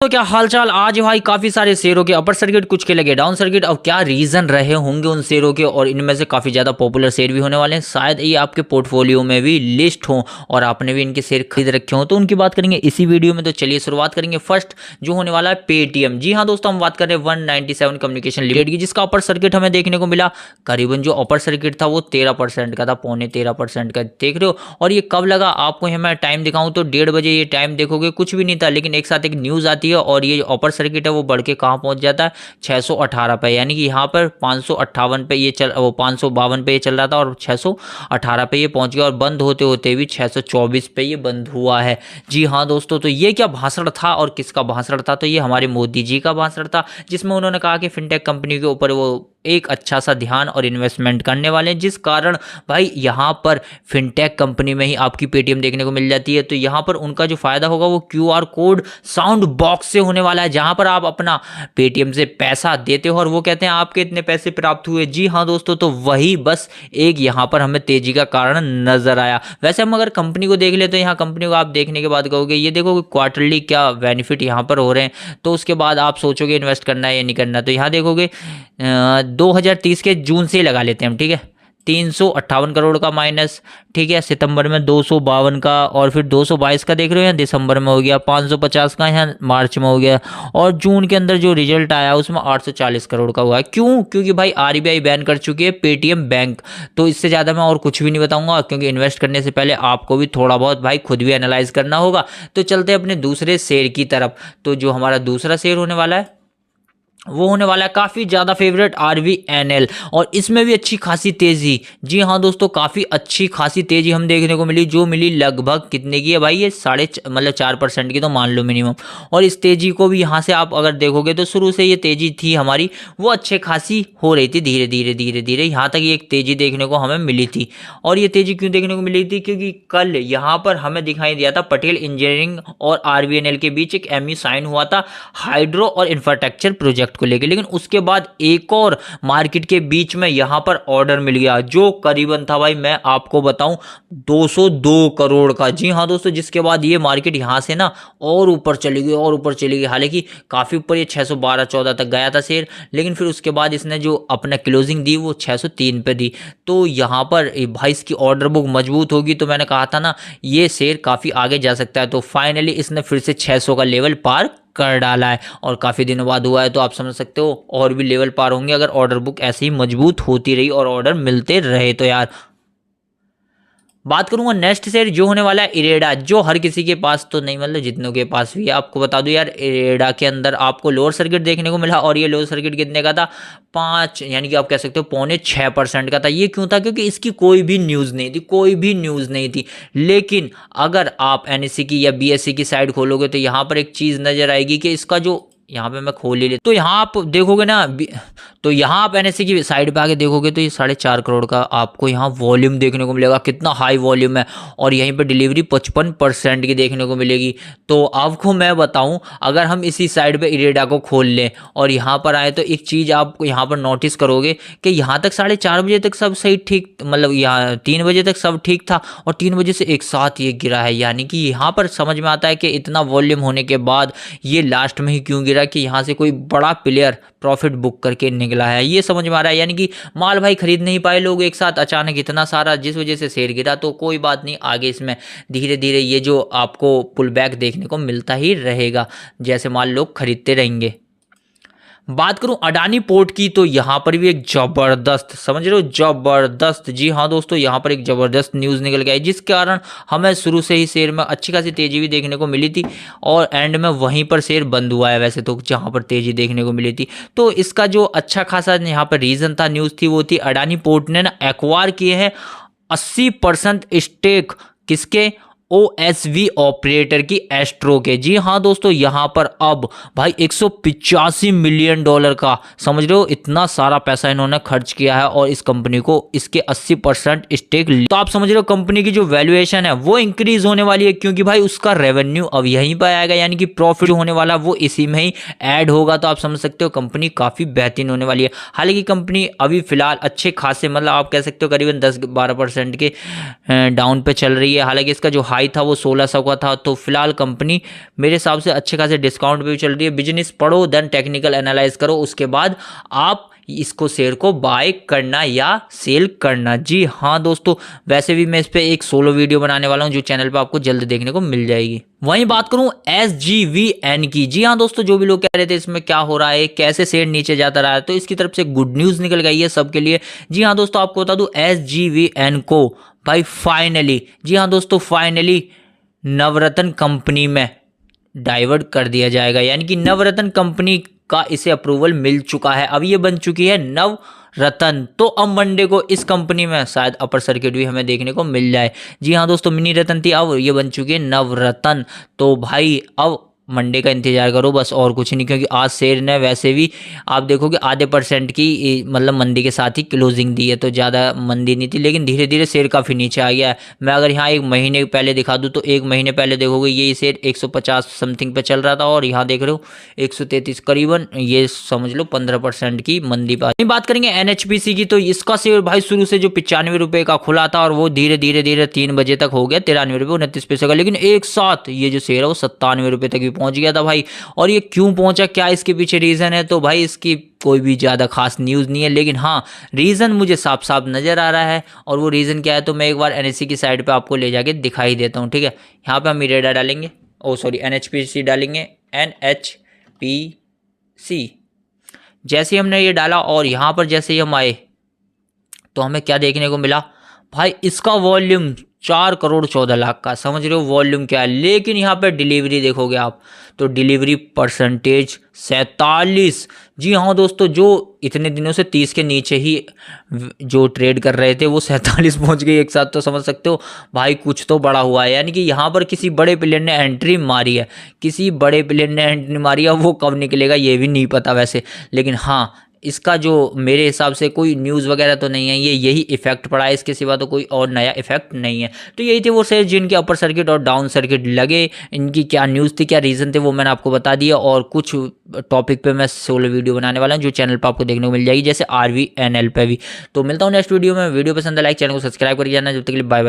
तो क्या हालचाल। आज भाई काफी सारे शेयरों के अपर सर्किट, कुछ के लगे डाउन सर्किट। अब क्या रीजन रहे होंगे उन शेयरों के, और इनमें से काफी ज्यादा पॉपुलर शेयर भी होने वाले हैं। शायद ये आपके पोर्टफोलियो में भी लिस्ट हो और आपने भी इनके शेयर खरीद रखे हो, तो उनकी बात करेंगे इसी वीडियो में। तो चलिए शुरुआत करेंगे फर्स्ट जो होने वाला है पेटीएम। जी हाँ दोस्तों, हम बात कर रहे हैं 197 कम्युनिकेशन लिमिटेड की, जिसका अपर सर्किट हमें देखने को मिला। करीबन जो अपर सर्किट था वो 13% का था, पौने 13% का देख रहे हो। और ये कब लगा आपको, मैं टाइम दिखाऊं तो 1:30 बजे ये टाइम देखोगे कुछ भी नहीं था, लेकिन एक साथ एक न्यूज आती है और ये अपर सर्किट है वो बढ़ के कहाँ पहुंच जाता है 618 पे। यानी कि यहाँ पर 558 पे ये चल, वो 552 पे ये चल रहा था और 618 पे ये पहुंच गया, और बंद होते होते भी 624 पे ये बंद हुआ है। जी हाँ दोस्तों, तो ये क्या भाषण था और किसका भाषण था? तो ये हमारे मोदी जी का भाषण था, जिसमें उन्होंने कहा कि फिनटेक कंपनी के ऊपर वो एक अच्छा सा ध्यान और इन्वेस्टमेंट करने वाले हैं, जिस कारण भाई यहाँ पर फिनटेक कंपनी में ही आपकी पेटीएम देखने को मिल जाती है। तो यहाँ पर उनका जो फायदा होगा वो क्यूआर कोड साउंड बॉक्स से होने वाला है, जहाँ पर आप अपना पेटीएम से पैसा देते हो और वो कहते हैं आपके इतने पैसे प्राप्त हुए। जी हाँ दोस्तों, तो वही बस एक यहाँ पर हमें तेजी का कारण नजर आया। वैसे हम अगर कंपनी को देख ले तो यहाँ कंपनी को आप देखने के बाद कहोगे ये देखो क्वार्टरली क्या बेनिफिट यहाँ पर हो रहे हैं, तो उसके बाद आप सोचोगे इन्वेस्ट करना है या नहीं करना। तो यहाँ देखोगे 2030 के जून से ही लगा लेते हैं हम, ठीक है। 358 करोड़ का माइनस, ठीक है। सितंबर में 252 का, और फिर 222 का देख रहे हो यहाँ दिसंबर में हो गया, 550 का यहाँ मार्च में हो गया, और जून के अंदर जो रिजल्ट आया उसमें 840 करोड़ का हुआ है। क्यों? क्योंकि भाई आरबीआई बैन कर चुकी है पेटीएम बैंक। तो इससे ज़्यादा मैं और कुछ भी नहीं बताऊंगा, क्योंकि इन्वेस्ट करने से पहले आपको भी थोड़ा बहुत भाई खुद भी एनालाइज करना होगा। तो चलते अपने दूसरे शेयर की तरफ। तो जो हमारा दूसरा शेयर होने वाला है वो होने वाला है काफ़ी ज़्यादा फेवरेट आरवीएनएल, और इसमें भी अच्छी खासी तेज़ी। जी हाँ दोस्तों, काफ़ी अच्छी खासी तेज़ी हम देखने को मिली, जो मिली लगभग कितने की है भाई, ये 4% की तो मान लो मिनिमम। और इस तेज़ी को भी यहाँ से आप अगर देखोगे तो शुरू से ये तेज़ी थी हमारी वो अच्छे खासी हो रही थी, धीरे धीरे धीरे धीरे यहाँ तक ये एक तेज़ी देखने को हमें मिली थी। और ये तेज़ी क्यों देखने को मिली थी? क्योंकि कल यहाँ पर हमें दिखाई दिया था पटेल इंजीनियरिंग और आरवीएनएल के बीच एक एमयू साइन हुआ था हाइड्रो और इंफ्रास्ट्रक्चर प्रोजेक्ट को लेकर। लेकिन उसके बाद एक और मार्केट के बीच में यहां पर ऑर्डर मिल गया, जो करीबन था भाई मैं आपको बताऊं 202 करोड़ का। जी हां दोस्तों, जिसके बाद ये मार्केट यहां से ना और ऊपर चली गई और ऊपर चली गई। हालांकि काफी ऊपर ये 612-14 तक गया था शेयर, लेकिन फिर उसके बाद इसने जो अपना क्लोजिंग दी वो 603 पे दी। तो यहां पर भाई इसकी ऑर्डर बुक मजबूत होगी, तो मैंने कहा था ना ये शेयर काफी आगे जा सकता है। तो फाइनली इसने फिर से 600 का लेवल पार कर डाला है, और काफ़ी दिनों बाद हुआ है। तो आप समझ सकते हो और भी लेवल पार होंगे अगर ऑर्डर बुक ऐसे ही मजबूत होती रही और ऑर्डर मिलते रहे तो यार। बात करूंगा नेक्स्ट शेयर जो होने वाला है इरेडा, जो हर किसी के पास तो नहीं, मतलब जितनों के पास भी है। आपको बता दूं यार, इरेडा के अंदर आपको लोअर सर्किट देखने को मिला, और ये लोअर सर्किट कितने का था? 5, यानी कि आप कह सकते हो पौने 6% का था। ये क्यों था? क्योंकि इसकी कोई भी न्यूज़ नहीं थी, कोई भी न्यूज़ नहीं थी। लेकिन अगर आप एनएससी की या बीएससी की साइड खोलोगे तो यहाँ पर एक चीज़ नजर आएगी कि इसका जो, यहाँ पे मैं खोल ही ले, तो यहाँ आप देखोगे ना, तो यहाँ आप एनएससी की साइड पे आके देखोगे तो ये 4.5 करोड़ का आपको यहाँ वॉल्यूम देखने को मिलेगा। कितना हाई वॉल्यूम है, और यहीं पे डिलीवरी 55% की देखने को मिलेगी। तो आपको मैं बताऊं, अगर हम इसी साइड पे इरेडा को खोल लें और यहाँ पर आए तो एक चीज़ आप यहाँ पर नोटिस करोगे कि यहाँ तक 4:30 बजे तक सब सही ठीक, मतलब यहाँ 3 बजे तक सब ठीक था, और 3 बजे से एक साथ ये गिरा है। यानी कि यहाँ पर समझ में आता है कि इतना वॉल्यूम होने के बाद ये लास्ट में ही क्यों गिरा, कि यहाँ से कोई बड़ा प्लेयर प्रॉफिट बुक करके निकला है, ये समझ में आ रहा है। यानी कि माल भाई खरीद नहीं पाए लोग एक साथ अचानक इतना सारा, जिस वजह से शेयर गिरा। तो कोई बात नहीं, आगे इसमें धीरे धीरे ये जो आपको पुल बैक देखने को मिलता ही रहेगा, जैसे माल लोग खरीदते रहेंगे। बात करूं अडानी पोर्ट की, तो यहां पर भी एक जबरदस्त, समझ रहे हो, जबरदस्त। जी हां दोस्तों, यहां पर एक जबरदस्त न्यूज़ निकल के आई, जिस कारण हमें शुरू से ही शेयर में अच्छी खासी तेजी भी देखने को मिली थी, और एंड में वहीं पर शेयर बंद हुआ है वैसे तो, जहां पर तेजी देखने को मिली थी। तो इसका जो अच्छा खासा यहाँ पर रीज़न था, न्यूज़ थी, वो थी अडानी पोर्ट ने ना एक्वायर किए हैं 80% स्टेक, किसके? ओएसवी ऑपरेटर की एस्ट्रो के। जी हाँ दोस्तों, यहां पर अब भाई 185 मिलियन डॉलर का, समझ रहे हो, इतना सारा पैसा इन्होंने खर्च किया है, और इस कंपनी को इसके 80% स्टेक। तो आप समझ रहे हो कंपनी की जो वैल्यूएशन है वो इंक्रीज होने वाली है, क्योंकि भाई उसका रेवेन्यू अब यहीं पर आएगा, यानी कि प्रॉफिट जो होने वाला वो इसी में ही ऐड होगा। तो आप समझ सकते हो कंपनी काफी बेहतरीन होने वाली है। हालांकि कंपनी अभी फिलहाल अच्छे खासे, मतलब आप कह सकते हो करीबन 10-12% के डाउन पे चल रही है। हालांकि इसका जो हाई था वो 1600 का था। तो फिलहाल कंपनी मेरे हिसाब से अच्छे खासे डिस्काउंट पे भी चल रही है। बिजनेस पढ़ो, देन टेक्निकल एनालाइज करो, उसके बाद आप इसको शेयर को बाय करना या सेल करना। जी हाँ दोस्तों, वैसे भी मैं इस पे एक सोलो वीडियो बनाने वाला हूँ जो चैनल पे आपको जल्द देखने को मिल जाएगी। वहीं बात करूं SGVN की, जी हाँ दोस्तों, जो भी लोग कह रहे थे इसमें क्या हो रहा है, कैसे शेयर नीचे जाता रहा है, तो इसकी तरफ से गुड न्यूज़ निकल गई है सबके लिए। जी हाँ दोस्तों, आपको बता दूं SGVN को भाई फाइनली, जी हाँ दोस्तों, फाइनली नवरत्न कंपनी में डाइवर्ट कर दिया जाएगा। यानी कि नवरत्न कंपनी का इसे अप्रूवल मिल चुका है। अब ये बन चुकी है नवरत्न। तो अब मंडे को इस कंपनी में शायद अपर सर्किट भी हमें देखने को मिल जाए। जी हाँ दोस्तों, मिनी रत्न थी, अब ये बन चुकी है नवरत्न। तो भाई अब मंडे का इंतजार करो बस, और कुछ नहीं, क्योंकि आज शेयर ने वैसे भी आप देखोगे आधे % की मतलब मंदी के साथ ही क्लोजिंग दी है। तो ज़्यादा मंदी नहीं थी, लेकिन धीरे धीरे शेयर काफ़ी नीचे आ गया है। मैं अगर यहाँ एक महीने पहले दिखा दूँ तो एक महीने पहले देखोगे ये शेयर 150 समथिंग पे चल रहा था, और यहाँ देख रहे हो 133 करीबन, ये समझ लो 15% की मंदी पर। बात करेंगे NHPC की, तो इसका शेयर भाई शुरू से जो 95 रुपये का खुला था और वो धीरे धीरे धीरे 3 बजे तक हो गया 93 रुपये 29 पैसे का, लेकिन एक साथ ये जो शेयर है वो 97 रुपये तक भी पहुंच गया था भाई। और ये क्यों पहुंचा, क्या इसके पीछे रीज़न है, तो भाई इसकी कोई भी ज़्यादा खास न्यूज़ नहीं है, लेकिन हाँ रीज़न मुझे साफ साफ नज़र आ रहा है। और वो रीज़न क्या है, तो मैं एक बार NSE की साइड पे आपको ले जाके दिखाई देता हूँ, ठीक है। यहाँ पे हम इरेडा डालेंगे, NHPC डालेंगे, NHPC। जैसे ही हमने ये डाला और यहाँ पर जैसे ही हम आए तो हमें क्या देखने को मिला भाई, इसका वॉल्यूम 4 करोड़ 14 लाख का, समझ रहे हो वॉल्यूम क्या है। लेकिन यहाँ पे डिलीवरी देखोगे आप तो डिलीवरी परसेंटेज 47। जी हाँ दोस्तों, जो इतने दिनों से 30 के नीचे ही जो ट्रेड कर रहे थे वो 47 पहुँच गई एक साथ। तो समझ सकते हो भाई कुछ तो बड़ा हुआ है। यानी कि यहाँ पर किसी बड़े प्लेयर ने एंट्री मारी है, किसी बड़े प्लेयर ने एंट्री मारी है, वो कब निकलेगा ये भी नहीं पता वैसे। लेकिन हाँ, इसका जो मेरे हिसाब से कोई न्यूज़ वगैरह तो नहीं है, ये यही इफेक्ट पड़ा है, इसके सिवा तो कोई और नया इफेक्ट नहीं है। तो यही थे वो शेयर जिनके अपर सर्किट और डाउन सर्किट लगे। इनकी क्या न्यूज़ थी, क्या रीज़न थे, वो मैंने आपको बता दिया। और कुछ टॉपिक पे मैं सोलो वीडियो बनाने वाला हूँ जो चैनल पर आपको देखने को मिल जाएगी, जैसे RVNL पे भी। तो मिलता हूँ नेक्स्ट वीडियो में। वीडियो पसंद है लाइक, चैनल को सब्सक्राइब करके जाना। जब तक के लिए बाय बाय।